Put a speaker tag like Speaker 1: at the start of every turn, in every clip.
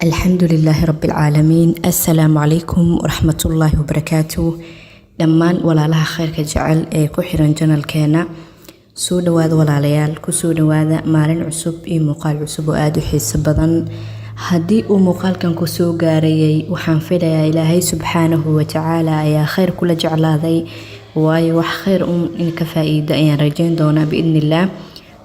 Speaker 1: الحمد لله رب العالمين. السلام عليكم ورحمة الله وبركاته. دمان ولا لها خير كجعل كحيران جنال كينا سو دوااد ولا ليال كسو دوااد مارين عصب مقال عصب وآدو حيس بدن هدي مقال كان كسو غاريي وحان فيدا إلهي سبحانه وتعالى يا خير كل جعل هذي واي وح خير إنك فائدة يا رجين دونا بإذن الله.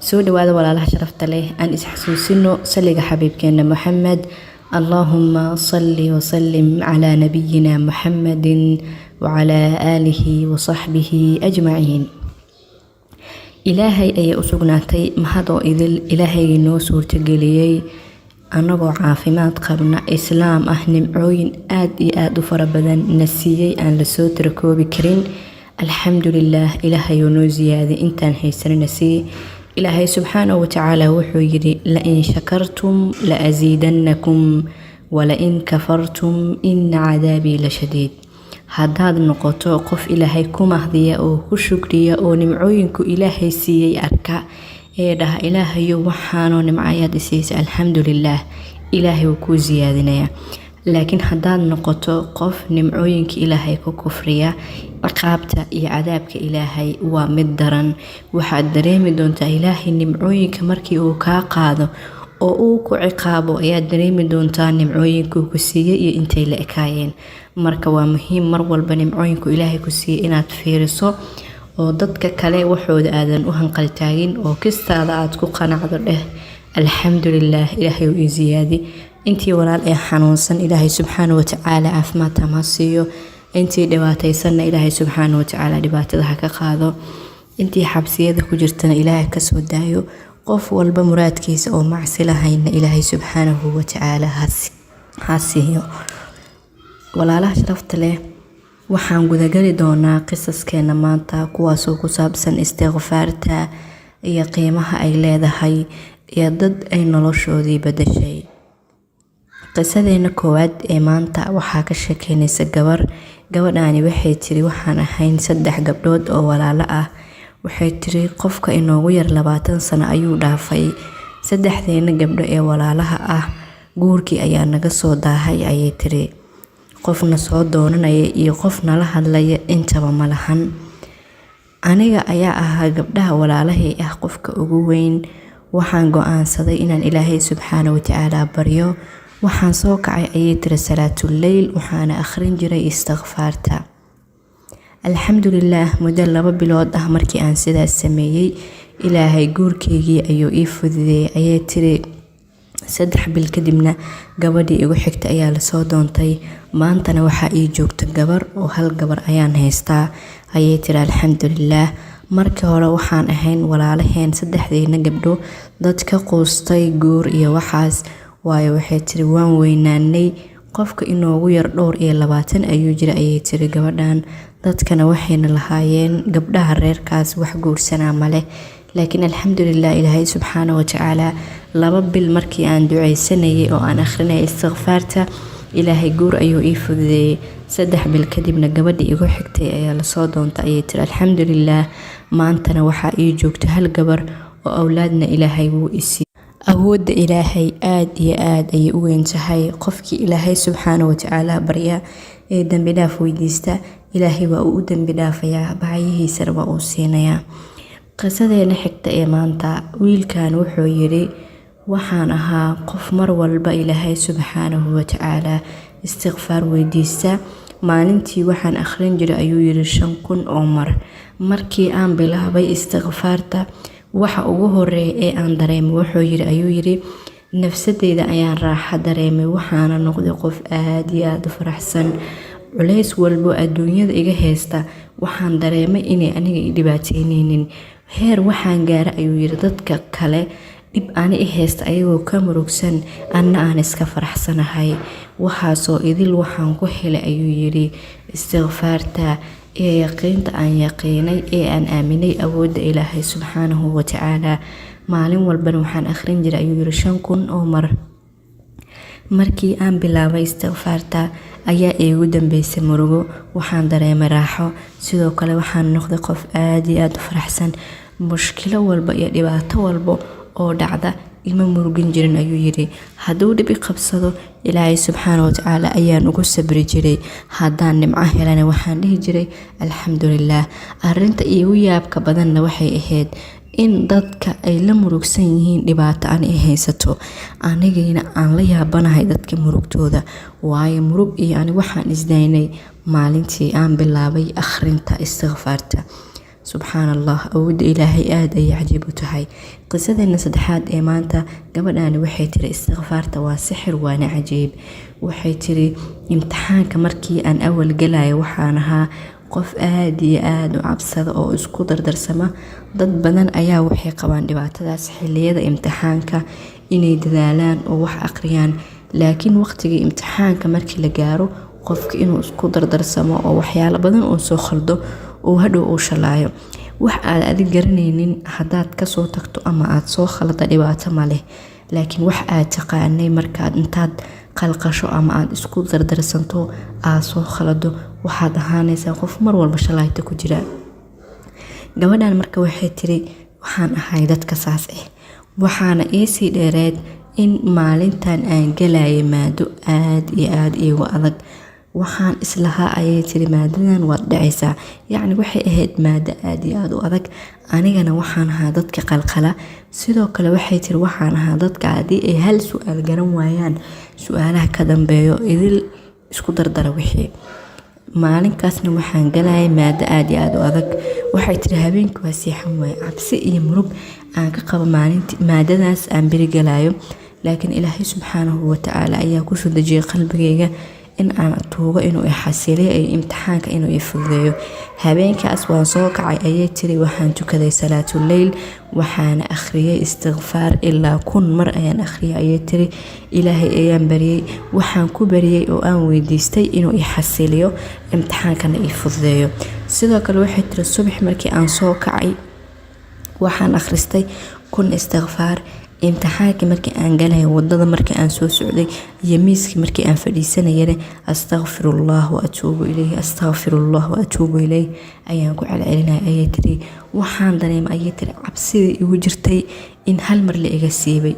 Speaker 1: سو دوااد ولا لها شرفت له أن إسحسوسينو سلق حبيب كينا محمد. اللهم صل وسلم على نبينا محمد وعلى آله وصحبه أجمعين. إلهي أي أسقناتي مهدو إذل إلهي نو سورتقليي أنبو عافمات قبنا إسلام أهنم عوين آد فربدا نسيي أن لسوت ركوب كرين. الحمد لله إلهي نو زيادة إنتان هيسر نسي. إلهي سبحانه وتعالى وحيري لئن شكرتم لأزيدنكم ولئن كفرتم إن عذابي لشديد. هذا نقطة قف إلهي كمهدية أو كشكرية أو نمعوينكو إلهي سيي أركا إيده إلهي وحانو نمعايا سيس الحمد لله إلهي وكو زيادنا. لكن هذا نقطة قف نمعوينك إلهي كفرية عقابته iyo cadaabka ilaahay waa mid daran. waxaad dareemi doontaa ilaahay nimcooyinka markii uu ka qaado oo uu ku ciqaabo ayaad dareemi doontaa nimcooyinku ku siiyay iyo intay la ekaayeen. marka waa muhiim mar walba nimcooyinku ilaahay ku siiyay inaad fiiriso oo dadka kale waxooda aadan u hanqal taagin oo kistaada aad ku qanacdo dheh alxamdulillah ilaahay uu ziyaadi. intii walaal ee xanuunsan ilaahay subxaanahu wa ta'aala caafimaad ha siiyo. intii dhibaataysanna ilaahay subxaanahu wa ta'aala dhibaatada ha ka qaado. intii xabsiyada ku jirtana ilaahay ka soo daayo. qof walba muraadkiisa oo macsi lahayna ilaahay subxaanahu wa ta'aala ha siiyo. walaalaha sharafta leh waxaan gudagali doonaa qisaskeena maanta kuwaasoo ku saabsan istighfaarta iyo qiimaha ay leedahay iyo dad ay noloshoodii bedeshay. qisadeena koowaad ee maanta waxaa ka sheekeynaysa gabadhaani waxay tiri waxaan ahayn 3 gabdhood oo walaalo ah. waxay tiri qofka inoogu yar 20 sano ayuu dhaafay. 3deena gabdho ee walaalaha ah guurkii ayaa naga soo daahay ayay tiri. qofna soo doonanaya iyo qofna la hadlaya intaba ma lahan. aniga ayaa ahaa gabdhaha walaalahay ah qofka ugu weyn. waxaan go'aansaday inaan ilaahay subxaanahu wa ta'aala baryo. waxaan soo kacay ayay tiri salaatul layl waxaana akhrin jiray istighfaarta. alxamdulillah muddo 2 bilood ah markii aan sidaas sameeyay ilaahay guurkeygii ayuu ii fududeeyay ayay tiri. 3 bil kadibna gabadhii igu xigta ayaa la soo doontay. maantana waxaa ii joogta gabar oo hal gabar ayaan haystaa ayay tiri. alxamdulillah markii hore waxaan ahayn walaalaheen 3deena gabdho dad ka quustay guur iyo waxaas waayo waxay tiri waan weynaanay. qofka inoogu yar dhowr iyo 20 ayuu jira ayay tiri gabadhan. dadkana waxayna lahaayeen gabdhaha reerkaas wax guursanaa male. laakiin alxamdulillah ilaahay subxaanahu wa ta'aala 2 bil markii aan ducaysanayay oo aan akhrinay istighfaarta ilaahay guur ayuu ii fududeeyay. 3 bil kadibna gabadhii igu xigtay ayaa la soo doontay ayay tiri. alxamdulillah maantana waxaa ii joogta hal gabar oo awlaadna ilaahay wuu isi. awoodda ilaahay aad iyo aad ayay u weyn tahay. qofkii ilaahay subxaanahu wa ta'aala barya ee dambi dhaaf weydiista ilaahay waa uu dambi dhaafayaa baahiyihiisana waa uu siinayaa. qisadeena xigta ee maanta wiilkan wuxuu yiri waxaan ahaa qof mar walba ilaahay subxaanahu wa ta'aala istighfaar weydiista. maalintii waxaan akhrin jiray ayuu yiri 5,000 oo mar. markii aan bilaabay istighfaarta waxa ugu horeeyay ee aan dareemay wuxuu yiri ayuu yiri nafsadeyda ayaan raaxo dareemay. waxaana noqday qof aad iyo aad u faraxsan. culays walbo adduunyada iga haysta waxaan dareemay inay aniga i dhibaateynaynin. heer waxaan gaaray ayuu yiri dadka kale dib aan i haysta ayagoo ka murugsan anna aan iska faraxsanahay. waxaasoo idil waxaan ku helay ayuu yiri istighfaarta ee yaqiinta aan yaqiinay ee aan aaminay awoodda ilaahay subxaanahu wa ta'aala. maalin walbana waxaan akhrin jiray ayuu yiri 5,000 oo mar. markii aan bilaabay istighfaarta ayaa iigu dambeysay murugo. waxaan dareemay raaxo. sidoo kale waxaan noqday qof aad iyo aad u faraxsan. mushkilo walba iyo dhibaato walba oo dhacda ima murugin jirin ayuu yiri. hadduu dhib i qabsado ilaahay subxaana watacaala ayaan ugu sabri jiray, haddaan nimco helana waxaan dhihi jiray alxamdulilaah. arinta iigu yaabka badanna waxay ahayd in dadka ay la murugsan yihiin dhibaato aan i haysato, anigayna aan la yaabanahay dadka murugtooda. waayo murug iyo ani waxaan isdaynay maalintii aan bilaabay akhrinta istikfaarta. subxaan allah, awoodda ilaahay aad ayay cajiib u tahay. qisadeena saddexaad ee maanta, gabadhaani waxay tiri istikfaarta waa sixir waana cajiib. waxay tiri imtixaanka markii aan awal galayo waxaan ahaa qof aad iyo aad u cabsada oo isku dardarsama. dad badan ayaa waxay qabaan dhibaatadaas xilliyada imtixaanka inay dadaalaan oo wax aqriyaan, laakiin waqtigii imtixaanka markii la gaaro qofka inuu isku dardarsamo oo waxyaalo badan oo soo khaldo oo hadhow uu shalaayo. wax aad adig garanaynin haddaad kasoo tagto ama aad soo khalada dhibaato ma leh, laakiin wax aad taqaanay markaad intaad qalqasho ama aad isku dardarsanto aad soo khalado waxaad ahaanaysaa qof mar walba shalayta ku jira. gabadhan marka waxay tiri waxaan ahay dadka saas ah, waxaana iisii dheereed in maalintan aan galayay maado aad iyo aad iigu adag. waxaan islahaa ayay tiri maadadan waad dhacaysaa, yacni waxay ahayd maado aad iyo aad u adag. anigana waxaan ahaa dadka qalqala. sidoo kale waxay tiri waxaan ahaa dadka haddii ay hal su-aal garan waayaan su-aalaha ka dambeeyo idil isku dardara wixii. maalinkaasna waxaan galayay maado aad iyo aad u adag. waxay tiri habeenkii waa seexan waaye, cabsi iyo murug aan ka qabo maadadaas aan beri galayo, laakiin ilaahay subxaanahu watacaala ayaa kusoo dejiyay qalbigayga in aan tuugo inuu i xasiliyo iyo imtixaanka inuu i fududeeyo. habeenkaas waan soo kacay ayay tiri, waxaan tukaday salaatuleyl, waxaana akhriyay istikfaar ilaa 1000 mar ayaan akhriyay ayay tiri. ilaahay ayaan bariyay, waxaan ku bariyay oo aan weydiistay inuu i xasiliyo imtixaankana i fududeeyo. sidoo kale waxay tiri subax markii aan soo kacay waxaan akhristay 1000 istikfaar. imtixaankii markii aan galay wadada markii aan soo socday iyo miiskii markii aan fadhiisanayay astaghfirullah wa atuubu ilayhi astaghfirullah wa atuubu ilayhi ayaan ku celcelinay ayay tiri. waxaan dareemay ayay tiri cabsidii igu jirtay in hal mar la iga siibay.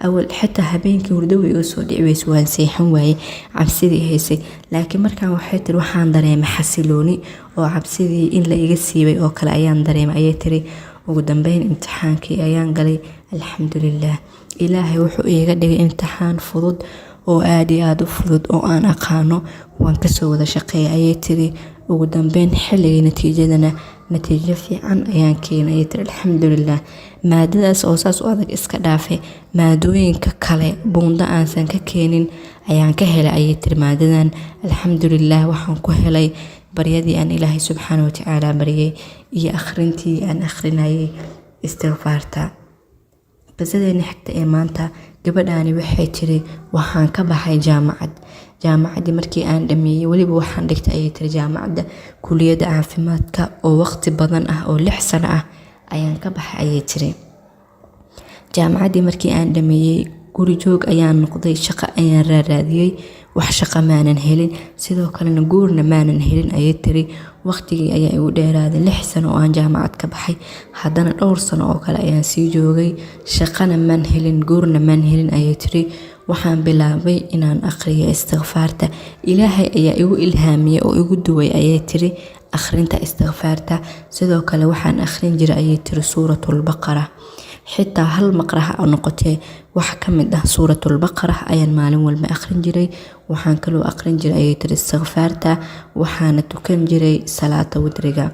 Speaker 1: awal xitaa habeenkii hurdo way iga soo dhici weysay, waan seexan waayay cabsidii haysay, laakiin markaan waxay tiri waxaan dareemay xasilooni oo cabsidii in la iga siibay oo kale ayaan dareemay ayay tiri. ugu dambeyn imtixaankii ayaan galay alxamdulilaah. ilaahay wuxuu iiga dhigay imtixaan fudud oo aad iyo aad u fudud oo aan aqaano, waan kasoo wada shaqeeyay ayay tiri. ugu dambeyn xilligii natiijadana natiijo fiican ayaan keenay ayay tiri alxamdulilaah. maadadaas oo saas u adag iska dhaafay, maadooyinka kale buunda aansan ka keenin ayaan ka helay ayay tiri maadadan. alxamdulilaah waxaan ku helay baryadii aan ilaahay subxaana watacaala baryay iyo akhrintii aan akhrinayay istikfaarta. qisadeena xigta ee maanta, gabadhaani waxay tiri waxaan ka baxay jaamacadii markii aan dhameeyay, weliba waxaan dhigtay ayay tiri jaamacadda kuliyadda caafimaadka oo waqti badan ah oo 6 sano ah ayaan ka baxay ayay tiri. jaamacaddii markii aan dhameeyay guri joog ayaan noqday, shaqo ayaan raadiyay, wax shaqo maanan helin, sidoo kalena guurna maanan helin ayay tiri. waqtigii ayaa igu dheeraaday 6 sano oo aan jaamacad ka baxay, haddana dhowr sano oo kale ayaan sii joogay, shaqana maan helin, guurna maan helin ayay tiri. waxaan bilaabay inaan akhriyo istikfaarta. ilaahay ayaa igu ilhaamiyay oo igu duway ayay tiri akhrinta istikfaarta. sidoo kale waxaan akhrin jiray ayay tiri suuratul baqara, xitaa hal maqraha oo noqotee wax ka mid ah suuratul baqara ayaan maalin walba akhrin jiray. waxaan kaloo akhrin jiray ayay tiri istikfaarta, waxaana tukan jiray salaata witriga.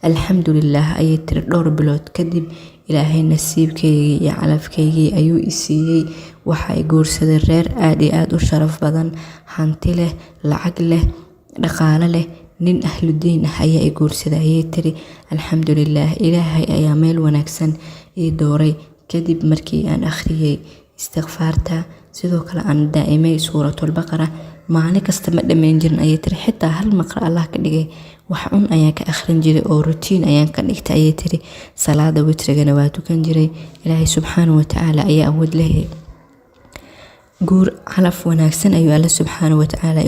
Speaker 1: alxamdulilaah ayay tiri dhowr bilood kadib ilaahay nasiibkaygii iyo calafkaygii ayuu i siiyey. waxa ay guursaday reer aad iyo aad u sharaf badan, hanti leh, lacag leh, dhaqaale leh, nin ahludiin ah ayaa i guursaday ayay tiri. alxamdulilaah ilaahay ayaa meel wanaagsan ii dooray kadib markii aan akhriyay istikfaarta. sidoo kale aan daa'imay suuratul baqara, maalin kasta ma dhammayn jirin ayay tiri, xitaa hal maqra Allah ka dhigay wax un ayaan ka akhrin jiray oo routine ayaan ka dhigtay ayay tiri. salaada witrigana waa tukan jiray. ilaahay subxaanahu watacaala ayaa awood leh. guur calaf wanaagsan ayuu alla subxaanahu watacaala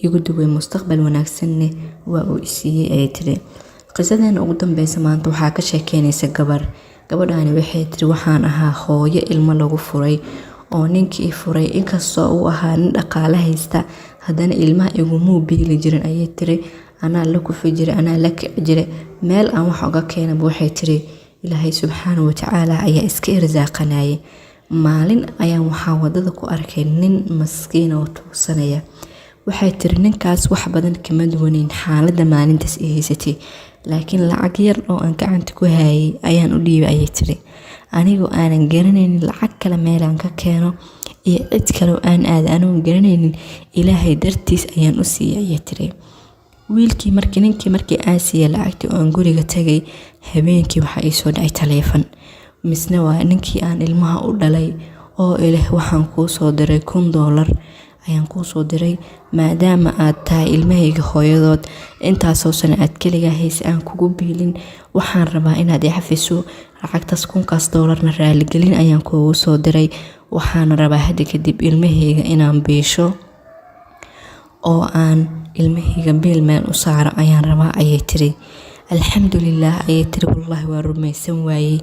Speaker 1: igu duway mustaqbal wanaagsanne waa uu isiiyey ayay tiri. qisadeena ugu dambeysa maanta waxaa ka sheekeynaysa gabar gabadhaani waxay tiri waxaan ahaa hooyo ilmo lagu furay oo ninkii furay inkastoo uu ahaa nin dhaqaale haysta haddana ilmaha igumuu biili jirin ayay tiri anaa la kufi jiray anaa la kici jiray meel aan wax uga keenaba waxay tiri ilaahay subxaanahu watacaala ayaa iska irsaaqanayay maalin ayaan waxaa wadada ku arkay nin maskiin oo tuugsanaya waxay tiri ninkaas wax badan kama duwaneyn xaaladda maalintaas ay haysatay laakiin lacag yar oo aan gacanta ku hayay ayaan u dhiibay ayay tiri anigoo aanan garanaynin lacag kale meelaan ka keeno iyo cid kale oo aan aada anoon garanaynin ilaahay dartiis ayaan u siiyay ayay tiri wiilkii markii aan siiyay lacagtii oo aan guriga tagay habeenkii waxaa ii soo dhacay taleefan misna waa ninkii aan ilmaha u dhalay oo ileh waxaan kuu soo diray $1,000 ayaan kuu soo diray maadaama aad tahay ilmahayga hooyadood intaasoo sano aad keligaa hayse aan kugu biilin waxaan rabaa inaad i cafiso lacagtaas $1,000 raaligelin ayaan kuugu soo diray waxaan rabaa hadda kadib ilmahayga inaan biisho oo aan ilmahayga biil meel u saaro ayaan rabaa ayay tiri alxamdulilah ayay tiri wallaahi waa rumaysan waayey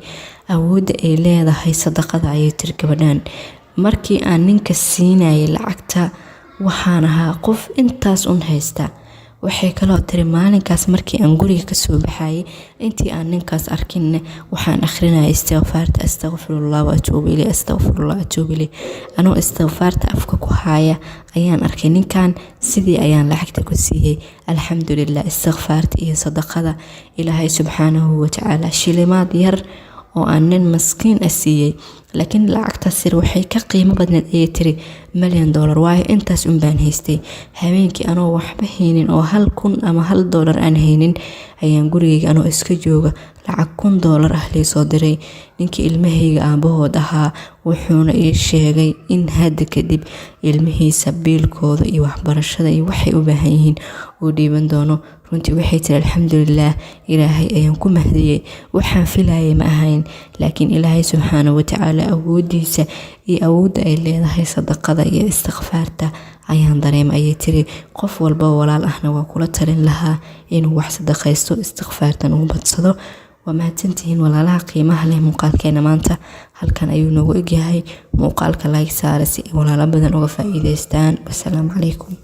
Speaker 1: awoodda ay leedahay sadaqada ayay tiri gabadhaan markii aan ninka siinayay lacagta waxaan ahaa qof intaas un haysta waxay kaloo tiri maalinkaas markii aan guriga kasoo baxayay intii aan ninkaas arkin waxaan akhrinayay istighfaarta astaghfirullah wa atuubu ilayh astaghfirullah atuubu ilayh anoo istighfaarta afka ku haya ayaan arkay ninkan sidii ayaan lacagta ku siiyay alxamdulilah istighfaarta iyo sadaqada ilaahay subxaanahu watacaala shilimaad yar oo aan nin maskiin siiyay laakiin lacagtaas yar waxay ka qiimo badneed ayay tiri $1 million waayo intaas un baan haystay habeenkii anoo waxba haynin oo $1,000 ama $1 aan haynin ayaan gurigayga anoo iska jooga lacag $1,000 ah liisoo diray ninkii ilmahayga aabahood ahaa wuxuuna ii sheegay in hadda kadib ilmihiisa biilkooda iyo waxbarashada iyo waxay u baahan yihiin uu dhiiban doono runtii waxay tiri alxamdulilah ilaahay ayaan ku mahdiyey waxaan filayay ma ahayn laakiin ilaahay subxaanahu watacaala awoodiisa iyo awoodda ay leedahay sadaqada iyo istighfaarta ayaan dareemay ayay tiri qof walba walaal ahna waa kula talin lahaa inuu wax sadaqaysto istighfaartan uu badsado ومahadsantihiin walaalaha qiimaha leh muuqaalkeena maanta halkan ayuu noogu egyahay muuqaalka like saara si walaalo badan uga faa'iideystaan. Assalaamu calaykum.